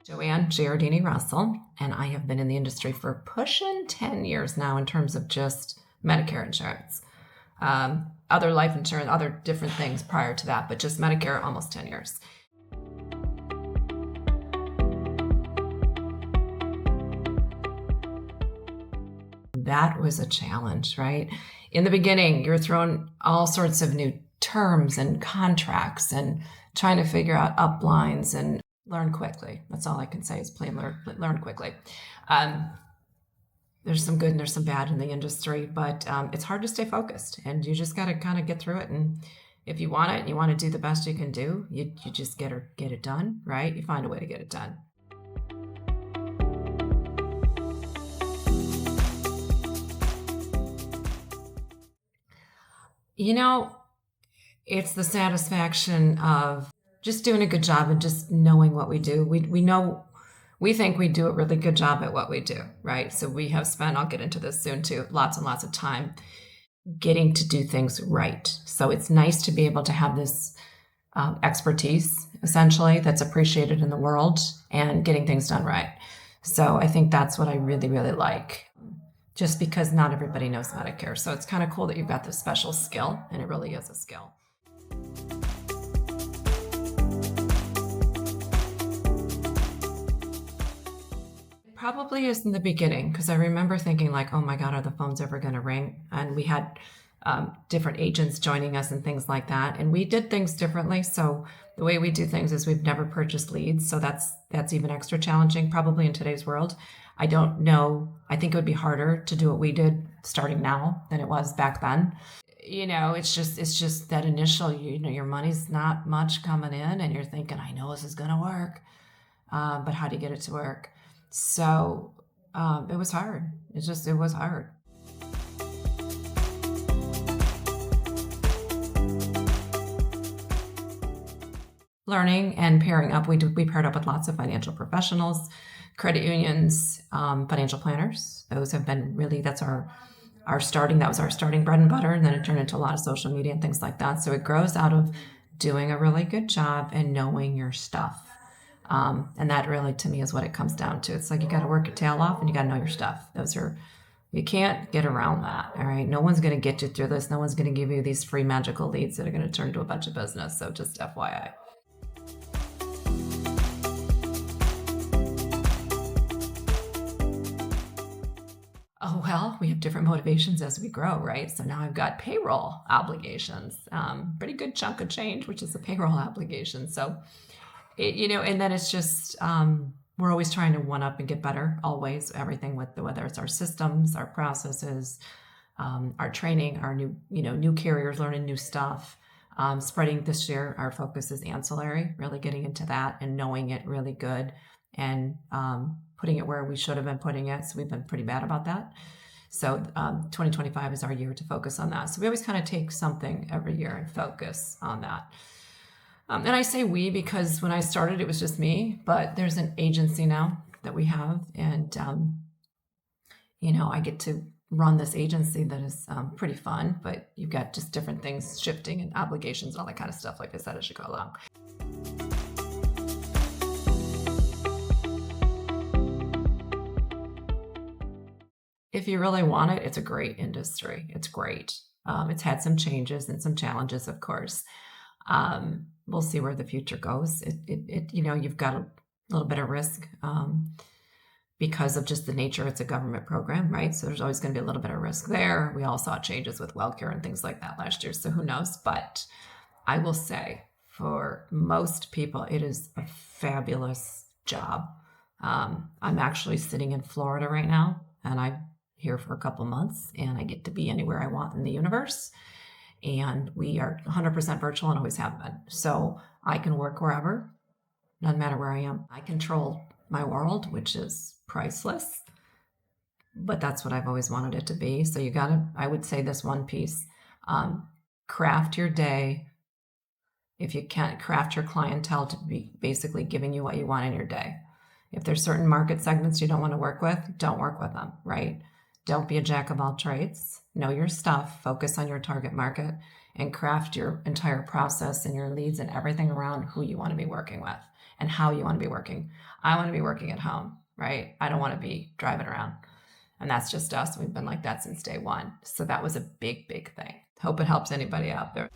Joanne Giardini Russell, and I have been in the industry for pushing 10 years now in terms of just Medicare insurance. Other life insurance, other different things prior to that, but just Medicare, almost 10 years. That was a challenge, right? In the beginning, you're thrown all sorts of new terms and contracts and trying to figure out uplines and learn quickly. That's all I can say is plain learn quickly. There's some good and there's some bad in the industry, but it's hard to stay focused, and you just got to kind of get through it. And if you want it and you want to do the best you can do, you just get it done, right? You find a way to get it done. You know, it's the satisfaction of just doing a good job and just knowing what we do. We think we do a really good job at what we do, right? So we have spent, I'll get into this soon too, lots and lots of time getting to do things right. So it's nice to be able to have this expertise, essentially, that's appreciated in the world and getting things done right. So I think that's what I really, really like, just because not everybody knows Medicare. So it's kind of cool that you've got this special skill, and it really is a skill. Probably is in the beginning, because I remember thinking like, oh my God, are the phones ever going to ring? And we had different agents joining us and things like that. And we did things differently. So the way we do things is we've never purchased leads. So that's even extra challenging probably in today's world. I don't know. I think it would be harder to do what we did starting now than it was back then. It's just that initial, your money's not much coming in and you're thinking, I know this is going to work. But how do you get it to work? So it was hard. It was hard. Learning and pairing up. We paired up with lots of financial professionals, credit unions, financial planners. Those have been really, that was our starting bread and butter. And then it turned into a lot of social media and things like that. So it grows out of doing a really good job and knowing your stuff. And that really, to me, is what it comes down to. It's like you got to work your tail off and you got to know your stuff. You can't get around that. All right. No one's going to get you through this. No one's going to give you these free magical leads that are going to turn to a bunch of business. So just FYI. Oh, well, we have different motivations as we grow, right? So now I've got payroll obligations, pretty good chunk of change, which is a payroll obligation. So, and then it's just, we're always trying to one up and get better, always, everything whether it's our systems, our processes, our training, our new carriers, learning new stuff, spreading this year. Our focus is ancillary, really getting into that and knowing it really good and, putting it where we should have been putting it. So we've been pretty bad about that. So 2025 is our year to focus on that. So we always kind of take something every year and focus on that. And I say we because when I started, it was just me, but there's an agency now that we have. And, I get to run this agency that is pretty fun, but you've got just different things shifting and obligations and all that kind of stuff, like I said, as you go along. If you really want it, it's a great industry. It's great. It's had some changes and some challenges, of course. We'll see where the future goes. You've got a little bit of risk because of just the nature. It's a government program, right? So there's always going to be a little bit of risk there. We all saw changes with WellCare and things like that last year. So who knows? But I will say for most people, it is a fabulous job. I'm actually sitting in Florida right now, and I'm here for a couple months, and I get to be anywhere I want in the universe. And we are 100% virtual and always have been. So I can work wherever, doesn't matter where I am. I control my world, which is priceless, but that's what I've always wanted it to be. So I would say this one piece, craft your day. If you can't, craft your clientele to be basically giving you what you want in your day. If there's certain market segments you don't want to work with, don't work with them, right? Don't be a jack of all trades. Know your stuff, focus on your target market, and craft your entire process and your leads and everything around who you want to be working with. and how you want to be working. I want to be working at home, right? I don't want to be driving around. And that's just us. We've been like that since day one. So that was a big, big thing. Hope it helps anybody out there.